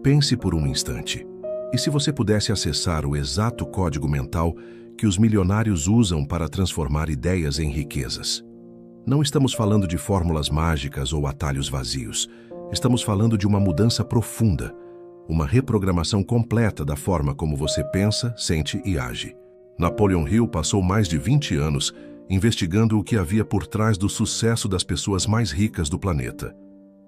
Pense por um instante. E se você pudesse acessar o exato código mental que os milionários usam para transformar ideias em riquezas? Não estamos falando de fórmulas mágicas ou atalhos vazios. Estamos falando de uma mudança profunda, uma reprogramação completa da forma como você pensa, sente e age. Napoleon Hill passou mais de 20 anos investigando o que havia por trás do sucesso das pessoas mais ricas do planeta.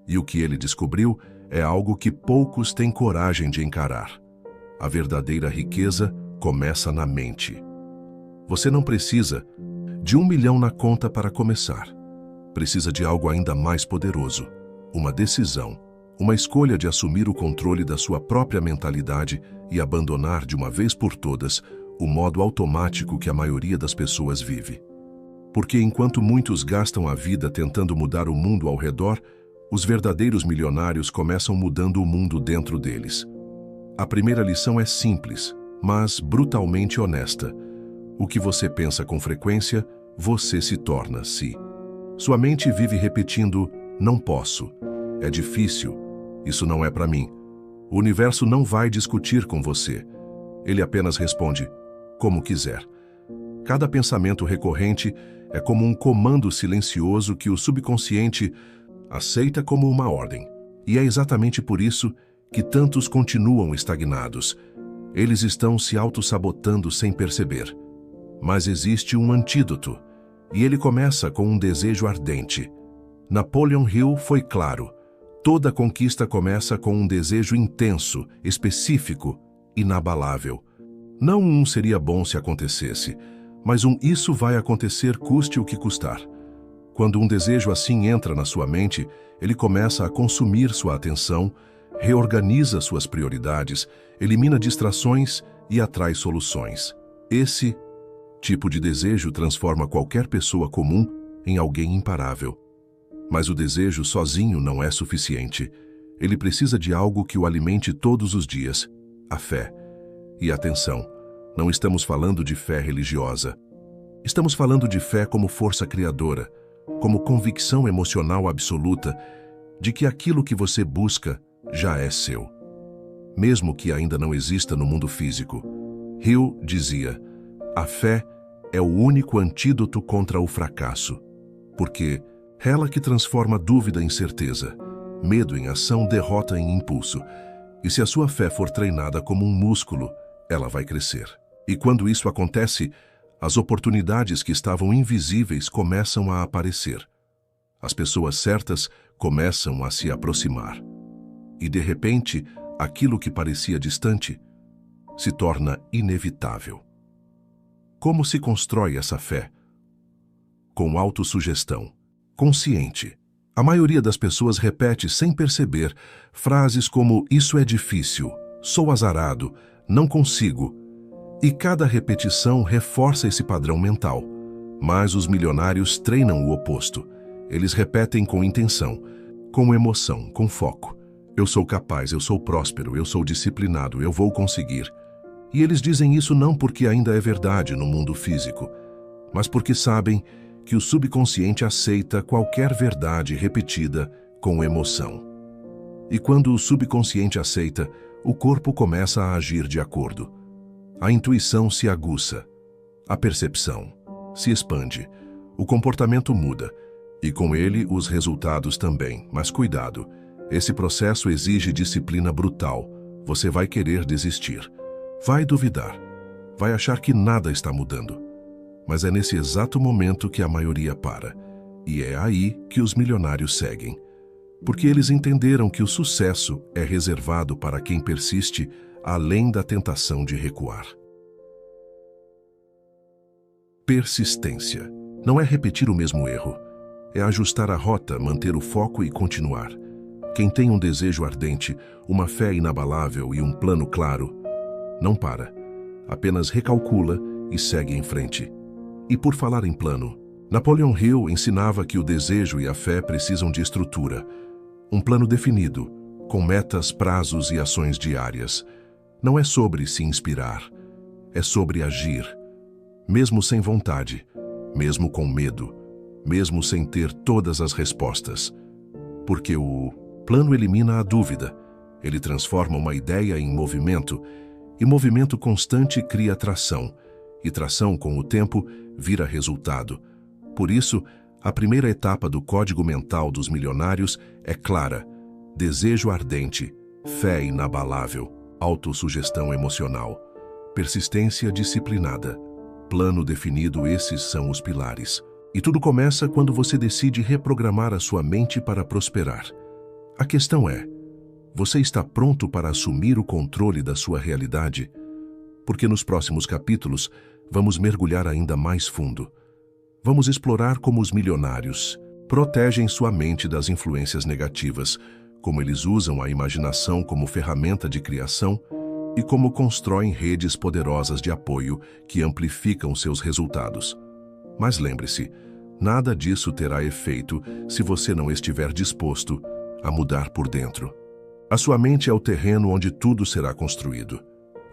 E o que ele descobriu é algo que poucos têm coragem de encarar. A verdadeira riqueza começa na mente. Você não precisa de 1 milhão na conta para começar. Precisa de algo ainda mais poderoso. Uma decisão, uma escolha de assumir o controle da sua própria mentalidade e abandonar de uma vez por todas o modo automático que a maioria das pessoas vive. Porque enquanto muitos gastam a vida tentando mudar o mundo ao redor, os verdadeiros milionários começam mudando o mundo dentro deles. A primeira lição é simples, mas brutalmente honesta. O que você pensa com frequência, você se torna-se. Sua mente vive repetindo, não posso, é difícil, isso não é para mim. O universo não vai discutir com você. Ele apenas responde, como quiser. Cada pensamento recorrente é como um comando silencioso que o subconsciente aceita como uma ordem. E é exatamente por isso que tantos continuam estagnados. Eles estão se auto-sabotando sem perceber. Mas existe um antídoto, e ele começa com um desejo ardente. Napoleon Hill foi claro. Toda conquista começa com um desejo intenso, específico, inabalável. Não um seria bom se acontecesse, mas um isso vai acontecer custe o que custar. Quando um desejo assim entra na sua mente, ele começa a consumir sua atenção, reorganiza suas prioridades, elimina distrações e atrai soluções. Esse tipo de desejo transforma qualquer pessoa comum em alguém imparável. Mas o desejo sozinho não é suficiente. Ele precisa de algo que o alimente todos os dias, a fé. E atenção, não estamos falando de fé religiosa. Estamos falando de fé como força criadora, como convicção emocional absoluta de que aquilo que você busca já é seu, mesmo que ainda não exista no mundo físico. Hill dizia, a fé é o único antídoto contra o fracasso, porque ela que transforma dúvida em certeza, medo em ação, derrota em impulso. E se a sua fé for treinada como um músculo, ela vai crescer. E quando isso acontece, as oportunidades que estavam invisíveis começam a aparecer. As pessoas certas começam a se aproximar. E de repente, aquilo que parecia distante se torna inevitável. Como se constrói essa fé? Com autossugestão, consciente. A maioria das pessoas repete sem perceber frases como isso é difícil, sou azarado, não consigo. E cada repetição reforça esse padrão mental. Mas os milionários treinam o oposto. Eles repetem com intenção, com emoção, com foco. Eu sou capaz, eu sou próspero, eu sou disciplinado, eu vou conseguir. E eles dizem isso não porque ainda é verdade no mundo físico, mas porque sabem que o subconsciente aceita qualquer verdade repetida com emoção. E quando o subconsciente aceita, o corpo começa a agir de acordo. A intuição se aguça, a percepção se expande, o comportamento muda, e com ele os resultados também. Mas cuidado, esse processo exige disciplina brutal. Você vai querer desistir, vai duvidar, vai achar que nada está mudando. Mas é nesse exato momento que a maioria para, e é aí que os milionários seguem. Porque eles entenderam que o sucesso é reservado para quem persiste além da tentação de recuar. Persistência. Não é repetir o mesmo erro. É ajustar a rota, manter o foco e continuar. Quem tem um desejo ardente, uma fé inabalável e um plano claro, não para. Apenas recalcula e segue em frente. E por falar em plano, Napoleon Hill ensinava que o desejo e a fé precisam de estrutura. Um plano definido, com metas, prazos e ações diárias. Não é sobre se inspirar, é sobre agir. Mesmo sem vontade, mesmo com medo, mesmo sem ter todas as respostas. Porque o plano elimina a dúvida, Ele transforma uma ideia em movimento, e movimento constante cria tração, e tração, com o tempo, vira resultado. Por isso, a primeira etapa do código mental dos milionários é clara: desejo ardente, fé inabalável, autossugestão emocional, persistência disciplinada, plano definido. Esses são os pilares. E tudo começa quando você decide reprogramar a sua mente para prosperar. A questão é: você está pronto para assumir o controle da sua realidade? Porque nos próximos capítulos vamos mergulhar ainda mais fundo. Vamos explorar como os milionários protegem sua mente das influências negativas, como eles usam a imaginação como ferramenta de criação e como constroem redes poderosas de apoio que amplificam seus resultados. Mas lembre-se, nada disso terá efeito se você não estiver disposto a mudar por dentro. A sua mente é o terreno onde tudo será construído.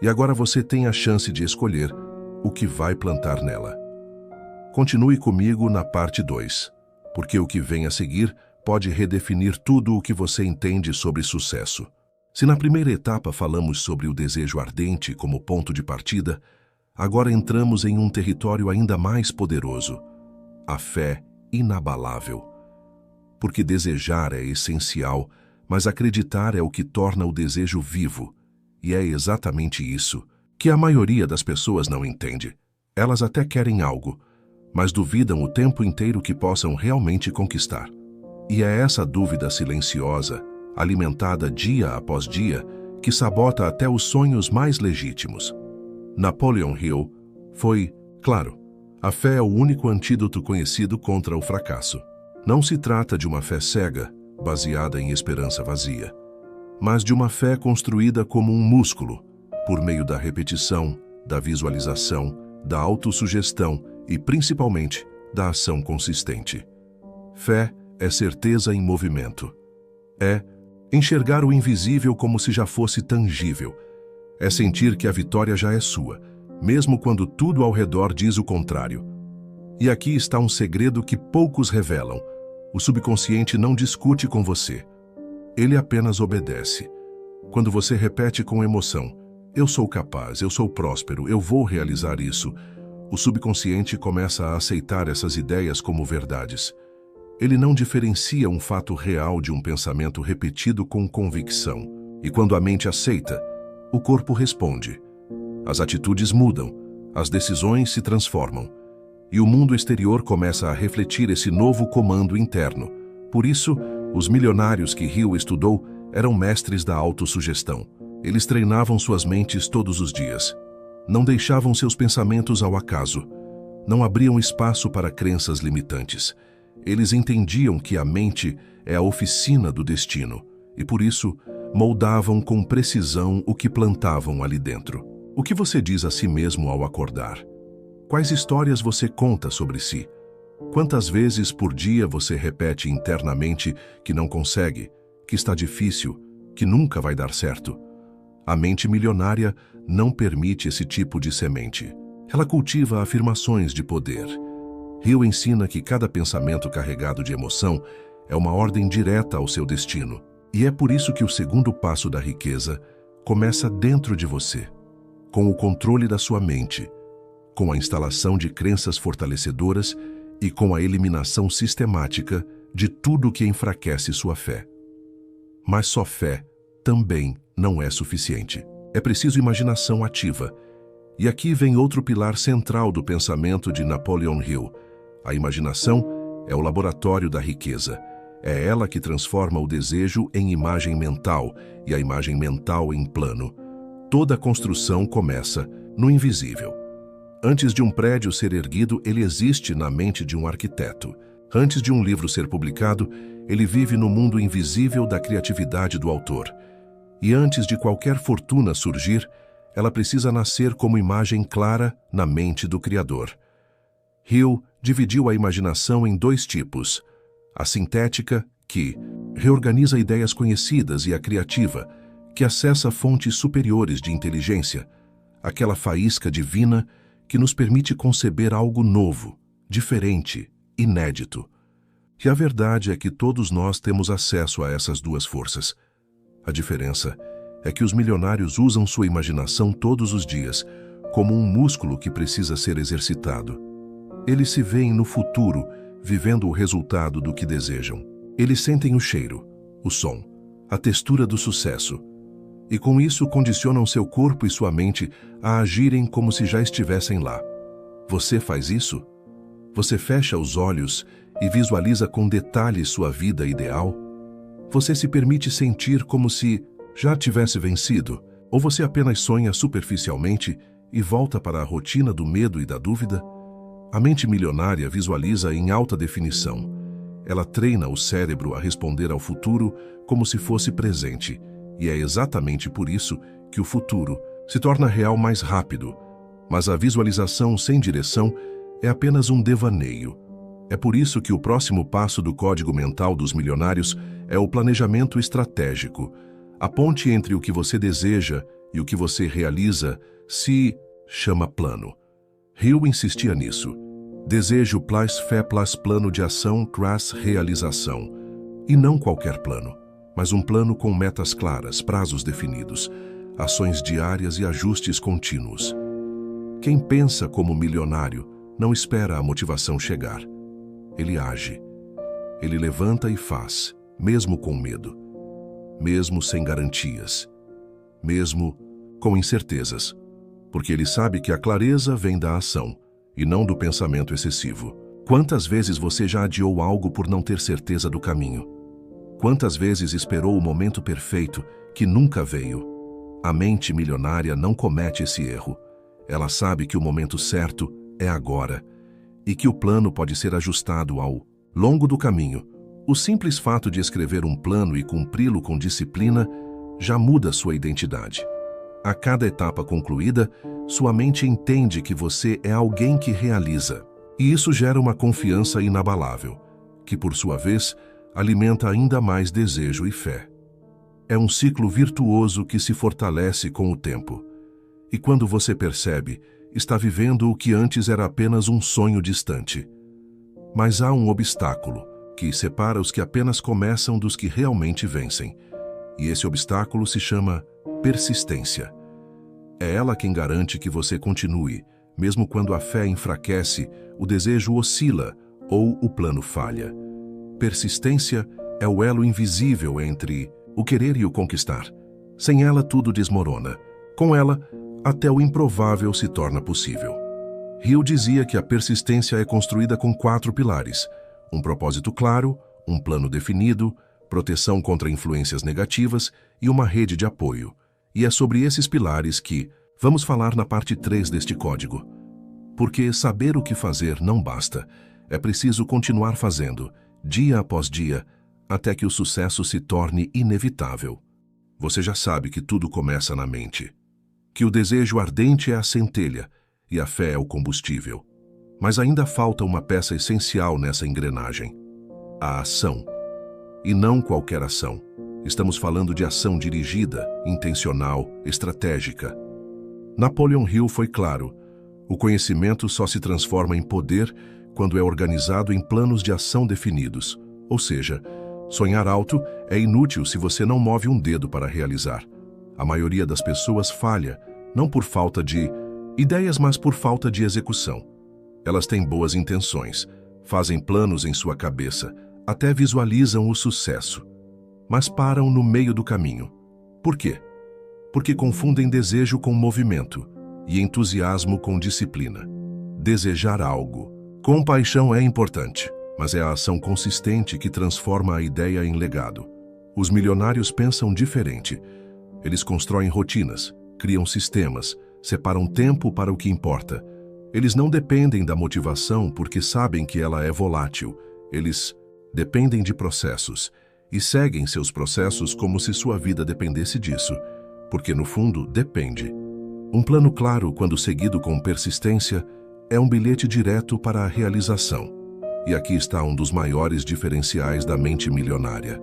E agora você tem a chance de escolher o que vai plantar nela. Continue comigo na parte 2, porque o que vem a seguir pode redefinir tudo o que você entende sobre sucesso. Se na primeira etapa falamos sobre o desejo ardente como ponto de partida, agora entramos em um território ainda mais poderoso: a fé inabalável. Porque desejar é essencial, mas acreditar é o que torna o desejo vivo. E é exatamente isso que a maioria das pessoas não entende. Elas até querem algo, mas duvidam o tempo inteiro que possam realmente conquistar. E é essa dúvida silenciosa, alimentada dia após dia, que sabota até os sonhos mais legítimos. Napoleon Hill foi, claro, a fé é o único antídoto conhecido contra o fracasso. Não se trata de uma fé cega, baseada em esperança vazia, mas de uma fé construída como um músculo, por meio da repetição, da visualização, da autossugestão e, principalmente, da ação consistente. Fé é certeza em movimento. É enxergar o invisível como se já fosse tangível. É sentir que a vitória já é sua, mesmo quando tudo ao redor diz o contrário. E aqui está um segredo que poucos revelam. O subconsciente não discute com você. Ele apenas obedece. Quando você repete com emoção: eu sou capaz, eu sou próspero, eu vou realizar isso, o subconsciente começa a aceitar essas ideias como verdades. Ele não diferencia um fato real de um pensamento repetido com convicção. E quando a mente aceita, o corpo responde. As atitudes mudam, as decisões se transformam. E o mundo exterior começa a refletir esse novo comando interno. Por isso, os milionários que Hill estudou eram mestres da autossugestão. Eles treinavam suas mentes todos os dias. Não deixavam seus pensamentos ao acaso. Não abriam espaço para crenças limitantes. Eles entendiam que a mente é a oficina do destino e, por isso, moldavam com precisão o que plantavam ali dentro. O que você diz a si mesmo ao acordar? Quais histórias você conta sobre si? Quantas vezes por dia você repete internamente que não consegue, que está difícil, que nunca vai dar certo? A mente milionária não permite esse tipo de semente. Ela cultiva afirmações de poder. Hill ensina que cada pensamento carregado de emoção é uma ordem direta ao seu destino. E é por isso que o segundo passo da riqueza começa dentro de você, com o controle da sua mente, com a instalação de crenças fortalecedoras e com a eliminação sistemática de tudo que enfraquece sua fé. Mas só fé também não é suficiente. É preciso imaginação ativa. E aqui vem outro pilar central do pensamento de Napoleon Hill. A imaginação é o laboratório da riqueza. É ela que transforma o desejo em imagem mental e a imagem mental em plano. Toda construção começa no invisível. Antes de um prédio ser erguido, ele existe na mente de um arquiteto. Antes de um livro ser publicado, ele vive no mundo invisível da criatividade do autor. E antes de qualquer fortuna surgir, ela precisa nascer como imagem clara na mente do Criador. Hill dividiu a imaginação em dois tipos: a sintética, que reorganiza ideias conhecidas, e a criativa, que acessa fontes superiores de inteligência, aquela faísca divina que nos permite conceber algo novo, diferente, inédito. E a verdade é que todos nós temos acesso a essas duas forças. A diferença é que os milionários usam sua imaginação todos os dias, como um músculo que precisa ser exercitado. Eles se veem no futuro, vivendo o resultado do que desejam. Eles sentem o cheiro, o som, a textura do sucesso. E com isso condicionam seu corpo e sua mente a agirem como se já estivessem lá. Você faz isso? Você fecha os olhos e visualiza com detalhes sua vida ideal? Você se permite sentir como se já tivesse vencido? Ou você apenas sonha superficialmente e volta para a rotina do medo e da dúvida? A mente milionária visualiza em alta definição. Ela treina o cérebro a responder ao futuro como se fosse presente, e é exatamente por isso que o futuro se torna real mais rápido. Mas a visualização sem direção é apenas um devaneio. É por isso que o próximo passo do código mental dos milionários é o planejamento estratégico. A ponte entre o que você deseja e o que você realiza se chama plano. Hill insistia nisso. Desejo plus fé plus plano de ação plus realização. E não qualquer plano, mas um plano com metas claras, prazos definidos, ações diárias e ajustes contínuos. Quem pensa como milionário não espera a motivação chegar. Ele age. Ele levanta e faz, mesmo com medo, mesmo sem garantias, mesmo com incertezas, porque ele sabe que a clareza vem da ação e não do pensamento excessivo. Quantas vezes você já adiou algo por não ter certeza do caminho? Quantas vezes esperou o momento perfeito que nunca veio? A mente milionária não comete esse erro. Ela sabe que o momento certo é agora e que o plano pode ser ajustado ao longo do caminho. O simples fato de escrever um plano e cumpri-lo com disciplina já muda sua identidade. A cada etapa concluída, sua mente entende que você é alguém que realiza. E isso gera uma confiança inabalável, que por sua vez alimenta ainda mais desejo e fé. É um ciclo virtuoso que se fortalece com o tempo. E quando você percebe, está vivendo o que antes era apenas um sonho distante. Mas há um obstáculo que separa os que apenas começam dos que realmente vencem. E esse obstáculo se chama persistência. É ela quem garante que você continue, mesmo quando a fé enfraquece, o desejo oscila ou o plano falha. Persistência é o elo invisível entre o querer e o conquistar. Sem ela, tudo desmorona. Com ela, até o improvável se torna possível. Hill dizia que a persistência é construída com 4 pilares: um propósito claro, um plano definido, proteção contra influências negativas e uma rede de apoio. E é sobre esses pilares que vamos falar na parte 3 deste código. Porque saber o que fazer não basta. É preciso continuar fazendo, dia após dia, até que o sucesso se torne inevitável. Você já sabe que tudo começa na mente. Que o desejo ardente é a centelha e a fé é o combustível. Mas ainda falta uma peça essencial nessa engrenagem: a ação. E não qualquer ação. Estamos falando de ação dirigida, intencional, estratégica. Napoleon Hill foi claro: o conhecimento só se transforma em poder quando é organizado em planos de ação definidos. Ou seja, sonhar alto é inútil se você não move um dedo para realizar. A maioria das pessoas falha, não por falta de ideias, mas por falta de execução. Elas têm boas intenções, fazem planos em sua cabeça, até visualizam o sucesso, mas param no meio do caminho. Por quê? Porque confundem desejo com movimento e entusiasmo com disciplina. Desejar algo com paixão é importante, mas é a ação consistente que transforma a ideia em legado. Os milionários pensam diferente. Eles constroem rotinas, criam sistemas, separam tempo para o que importa. Eles não dependem da motivação porque sabem que ela é volátil. Eles dependem de processos e seguem seus processos como se sua vida dependesse disso, porque no fundo depende. Um plano claro, quando seguido com persistência, é um bilhete direto para a realização. E aqui está um dos maiores diferenciais da mente milionária.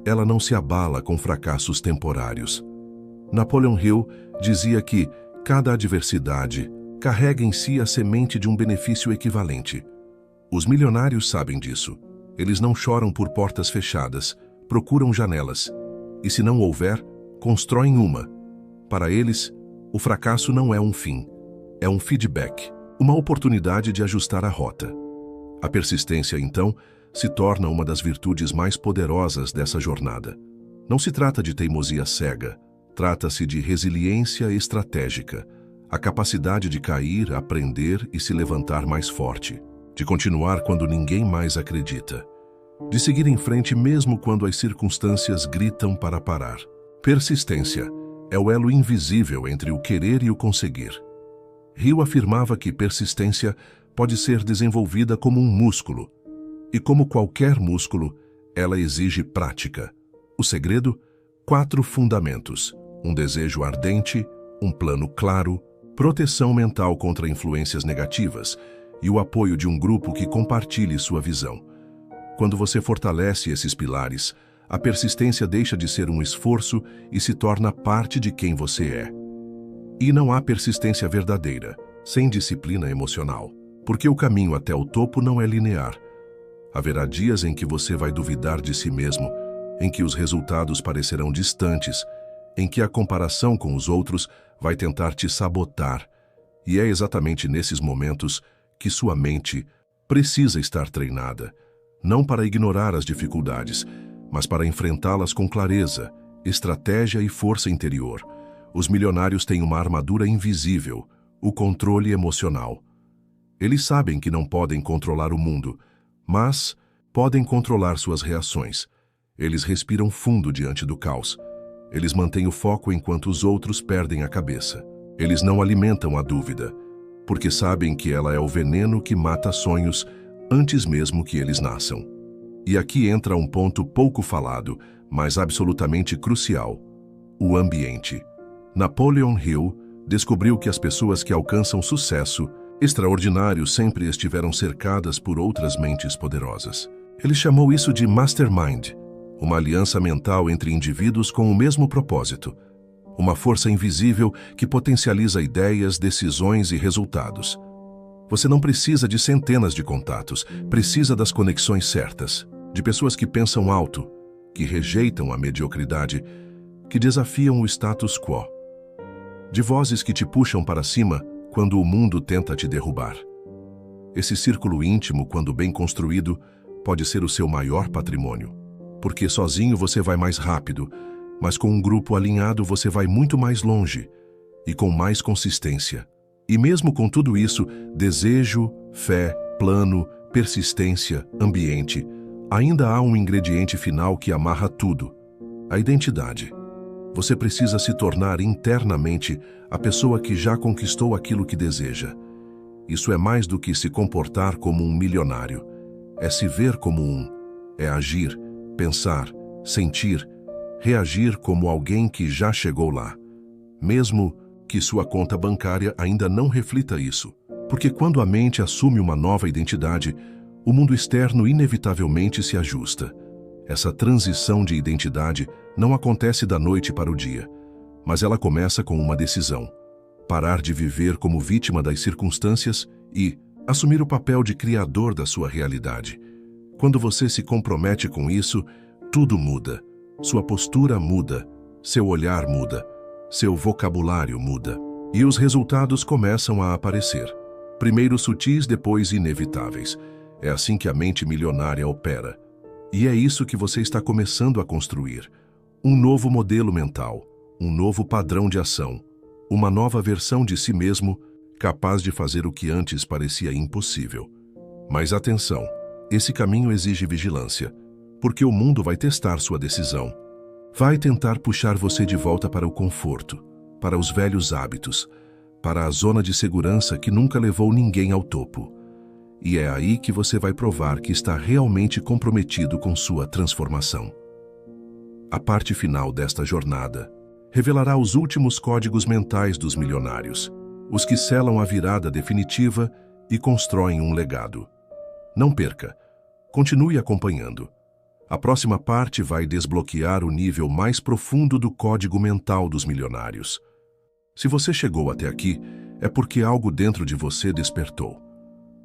Ela não se abala com fracassos temporários. Napoleon Hill dizia que cada adversidade carrega em si a semente de um benefício equivalente. Os milionários sabem disso. Eles não choram por portas fechadas, procuram janelas. E se não houver, constroem uma. Para eles, o fracasso não é um fim, é um feedback, uma oportunidade de ajustar a rota. A persistência, então, se torna uma das virtudes mais poderosas dessa jornada. Não se trata de teimosia cega, trata-se de resiliência estratégica, a capacidade de cair, aprender e se levantar mais forte, de continuar quando ninguém mais acredita, de seguir em frente mesmo quando as circunstâncias gritam para parar. Persistência é o elo invisível entre o querer e o conseguir. Hill afirmava que persistência pode ser desenvolvida como um músculo, e como qualquer músculo, ela exige prática. O segredo? 4 fundamentos: um desejo ardente, um plano claro, proteção mental contra influências negativas e o apoio de um grupo que compartilhe sua visão. Quando você fortalece esses pilares, a persistência deixa de ser um esforço e se torna parte de quem você é. E não há persistência verdadeira, sem disciplina emocional, porque o caminho até o topo não é linear. Haverá dias em que você vai duvidar de si mesmo, em que os resultados parecerão distantes, em que a comparação com os outros vai tentar te sabotar. E é exatamente nesses momentos que sua mente precisa estar treinada, não para ignorar as dificuldades, mas para enfrentá-las com clareza, estratégia e força interior. Os milionários têm uma armadura invisível, o controle emocional. Eles sabem que não podem controlar o mundo, mas podem controlar suas reações. Eles respiram fundo diante do caos. Eles mantêm o foco enquanto os outros perdem a cabeça. Eles não alimentam a dúvida, porque sabem que ela é o veneno que mata sonhos antes mesmo que eles nasçam. E aqui entra um ponto pouco falado, mas absolutamente crucial: o ambiente. Napoleon Hill descobriu que as pessoas que alcançam sucesso extraordinário sempre estiveram cercadas por outras mentes poderosas. Ele chamou isso de mastermind, uma aliança mental entre indivíduos com o mesmo propósito, uma força invisível que potencializa ideias, decisões e resultados. Você não precisa de centenas de contatos, precisa das conexões certas, de pessoas que pensam alto, que rejeitam a mediocridade, que desafiam o status quo, de vozes que te puxam para cima quando o mundo tenta te derrubar. Esse círculo íntimo, quando bem construído, pode ser o seu maior patrimônio, porque sozinho você vai mais rápido, mas com um grupo alinhado você vai muito mais longe e com mais consistência. E mesmo com tudo isso, desejo, fé, plano, persistência, ambiente, ainda há um ingrediente final que amarra tudo: a identidade. Você precisa se tornar internamente a pessoa que já conquistou aquilo que deseja. Isso é mais do que se comportar como um milionário. É se ver como um. É agir, pensar, sentir, reagir como alguém que já chegou lá, mesmo que sua conta bancária ainda não reflita isso. Porque quando a mente assume uma nova identidade, o mundo externo inevitavelmente se ajusta. Essa transição de identidade não acontece da noite para o dia, mas ela começa com uma decisão: parar de viver como vítima das circunstâncias e assumir o papel de criador da sua realidade. Quando você se compromete com isso, tudo muda. Sua postura muda, seu olhar muda, seu vocabulário muda. E os resultados começam a aparecer. Primeiro sutis, depois inevitáveis. É assim que a mente milionária opera. E é isso que você está começando a construir. Um novo modelo mental, um novo padrão de ação, uma nova versão de si mesmo, capaz de fazer o que antes parecia impossível. Mas atenção, esse caminho exige vigilância, porque o mundo vai testar sua decisão. Vai tentar puxar você de volta para o conforto, para os velhos hábitos, para a zona de segurança que nunca levou ninguém ao topo. E é aí que você vai provar que está realmente comprometido com sua transformação. A parte final desta jornada revelará os últimos códigos mentais dos milionários, os que selam a virada definitiva e constroem um legado. Não perca, continue acompanhando. A próxima parte vai desbloquear o nível mais profundo do código mental dos milionários. Se você chegou até aqui, é porque algo dentro de você despertou.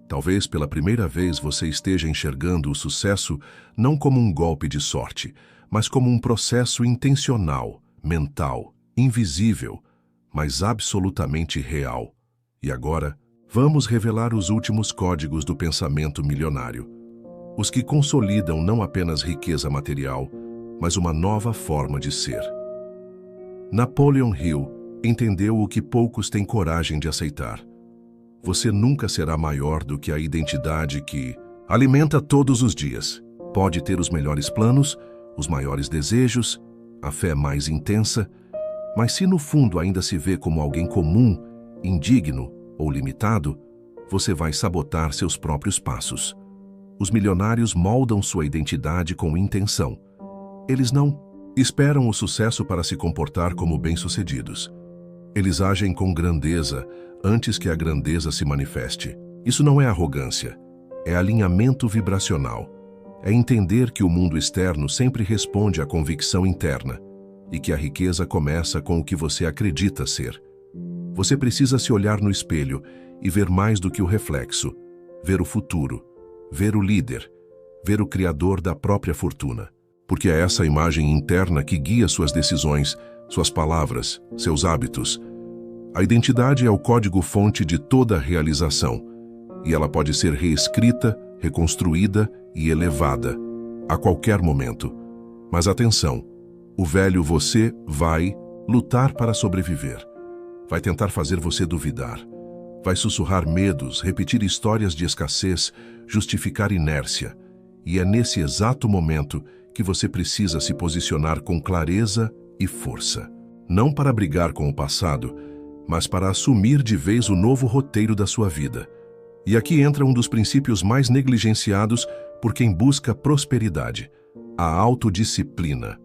Talvez pela primeira vez você esteja enxergando o sucesso não como um golpe de sorte, mas como um processo intencional, mental, invisível, mas absolutamente real. E agora, vamos revelar os últimos códigos do pensamento milionário. Os que consolidam não apenas riqueza material, mas uma nova forma de ser. Napoleon Hill entendeu o que poucos têm coragem de aceitar. Você nunca será maior do que a identidade que alimenta todos os dias. Pode ter os melhores planos, os maiores desejos, a fé mais intensa, mas se no fundo ainda se vê como alguém comum, indigno ou limitado, você vai sabotar seus próprios passos. Os milionários moldam sua identidade com intenção. Eles não esperam o sucesso para se comportar como bem-sucedidos. Eles agem com grandeza antes que a grandeza se manifeste. Isso não é arrogância, é alinhamento vibracional. É entender que o mundo externo sempre responde à convicção interna e que a riqueza começa com o que você acredita ser. Você precisa se olhar no espelho e ver mais do que o reflexo, ver o futuro, ver o líder, ver o criador da própria fortuna. Porque é essa imagem interna que guia suas decisões, suas palavras, seus hábitos. A identidade é o código-fonte de toda realização, e ela pode ser reescrita, reconstruída e elevada a qualquer momento. Mas atenção, o velho você vai lutar para sobreviver. Vai tentar fazer você duvidar. Vai sussurrar medos, repetir histórias de escassez, justificar inércia. E é nesse exato momento que você precisa se posicionar com clareza e força. Não para brigar com o passado, mas para assumir de vez o novo roteiro da sua vida. E aqui entra um dos princípios mais negligenciados por quem busca prosperidade: a autodisciplina.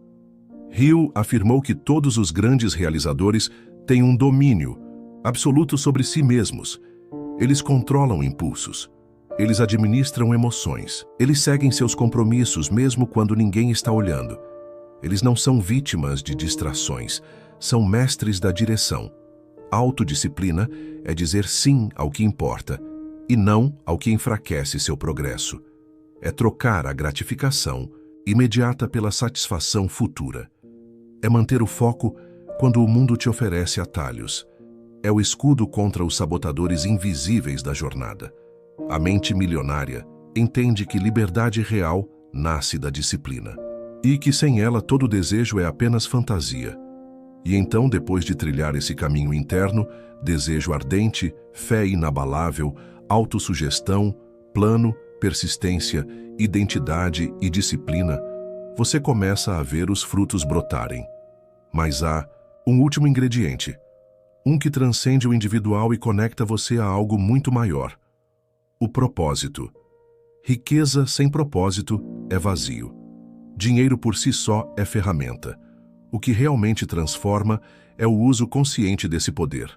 Hill afirmou que todos os grandes realizadores têm um domínio absoluto sobre si mesmos. Eles controlam impulsos. Eles administram emoções. Eles seguem seus compromissos mesmo quando ninguém está olhando. Eles não são vítimas de distrações, são mestres da direção. Autodisciplina é dizer sim ao que importa e não ao que enfraquece seu progresso. É trocar a gratificação imediata pela satisfação futura. É manter o foco quando o mundo te oferece atalhos. É o escudo contra os sabotadores invisíveis da jornada. A mente milionária entende que liberdade real nasce da disciplina e que sem ela todo desejo é apenas fantasia. E então, depois de trilhar esse caminho interno, desejo ardente, fé inabalável, autossugestão, plano, persistência, identidade e disciplina, você começa a ver os frutos brotarem. Mas há um último ingrediente, um que transcende o individual e conecta você a algo muito maior: o propósito. Riqueza sem propósito é vazio. Dinheiro por si só é ferramenta. O que realmente transforma é o uso consciente desse poder.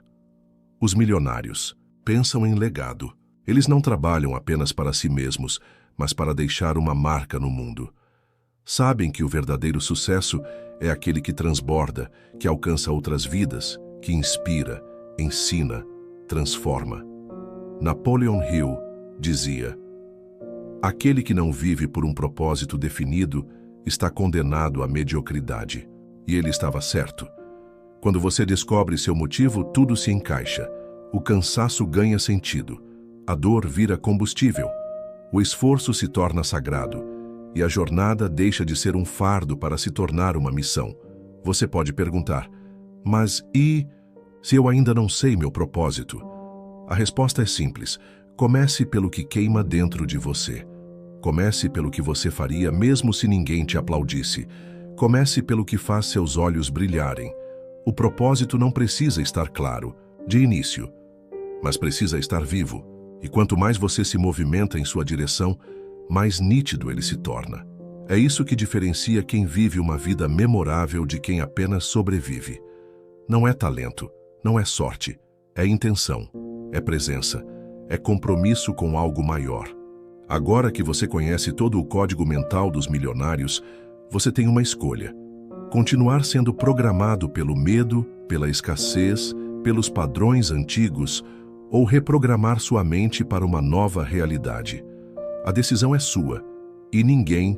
Os milionários pensam em legado. Eles não trabalham apenas para si mesmos, mas para deixar uma marca no mundo. Sabem que o verdadeiro sucesso é aquele que transborda, que alcança outras vidas, que inspira, ensina, transforma. Napoleon Hill dizia: aquele que não vive por um propósito definido está condenado à mediocridade. E ele estava certo. Quando você descobre seu motivo, tudo se encaixa. O cansaço ganha sentido. A dor vira combustível. O esforço se torna sagrado. E a jornada deixa de ser um fardo para se tornar uma missão. Você pode perguntar: mas e se eu ainda não sei meu propósito? A resposta é simples. Comece pelo que queima dentro de você. Comece pelo que você faria mesmo se ninguém te aplaudisse. Comece pelo que faz seus olhos brilharem. O propósito não precisa estar claro, de início, mas precisa estar vivo. E quanto mais você se movimenta em sua direção, mais nítido ele se torna. É isso que diferencia quem vive uma vida memorável de quem apenas sobrevive. Não é talento, não é sorte, é intenção, é presença, é compromisso com algo maior. Agora que você conhece todo o código mental dos milionários, você tem uma escolha: continuar sendo programado pelo medo, pela escassez, pelos padrões antigos, ou reprogramar sua mente para uma nova realidade. A decisão é sua, e ninguém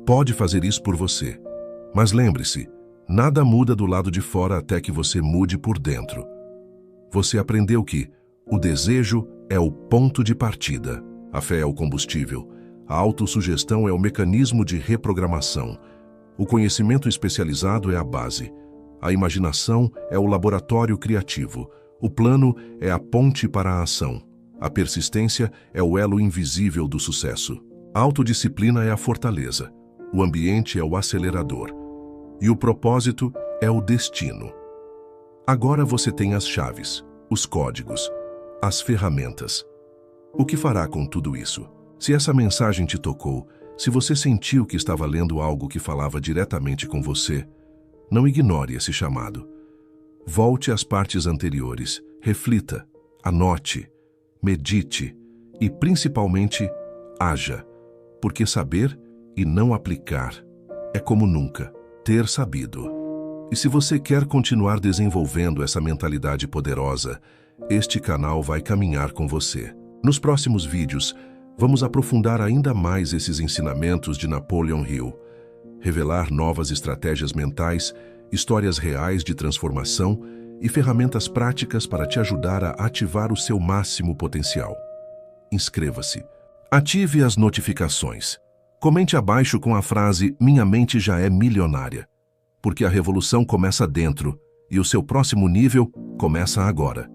pode fazer isso por você. Mas lembre-se, nada muda do lado de fora até que você mude por dentro. Você aprendeu que o desejo é o ponto de partida, a fé é o combustível, a autossugestão é o mecanismo de reprogramação, o conhecimento especializado é a base, a imaginação é o laboratório criativo, o plano é a ponte para a ação, a persistência é o elo invisível do sucesso, a autodisciplina é a fortaleza, o ambiente é o acelerador e o propósito é o destino. Agora você tem as chaves, os códigos, as ferramentas. O que fará com tudo isso? Se essa mensagem te tocou, se você sentiu que estava lendo algo que falava diretamente com você, não ignore esse chamado. Volte às partes anteriores, reflita, anote, medite e, principalmente, haja, porque saber e não aplicar é como nunca ter sabido. E se você quer continuar desenvolvendo essa mentalidade poderosa, este canal vai caminhar com você. Nos próximos vídeos, vamos aprofundar ainda mais esses ensinamentos de Napoleon Hill, revelar novas estratégias mentais, histórias reais de transformação e ferramentas práticas para te ajudar a ativar o seu máximo potencial. Inscreva-se. Ative as notificações. Comente abaixo com a frase "Minha mente já é milionária", porque a revolução começa dentro e o seu próximo nível começa agora.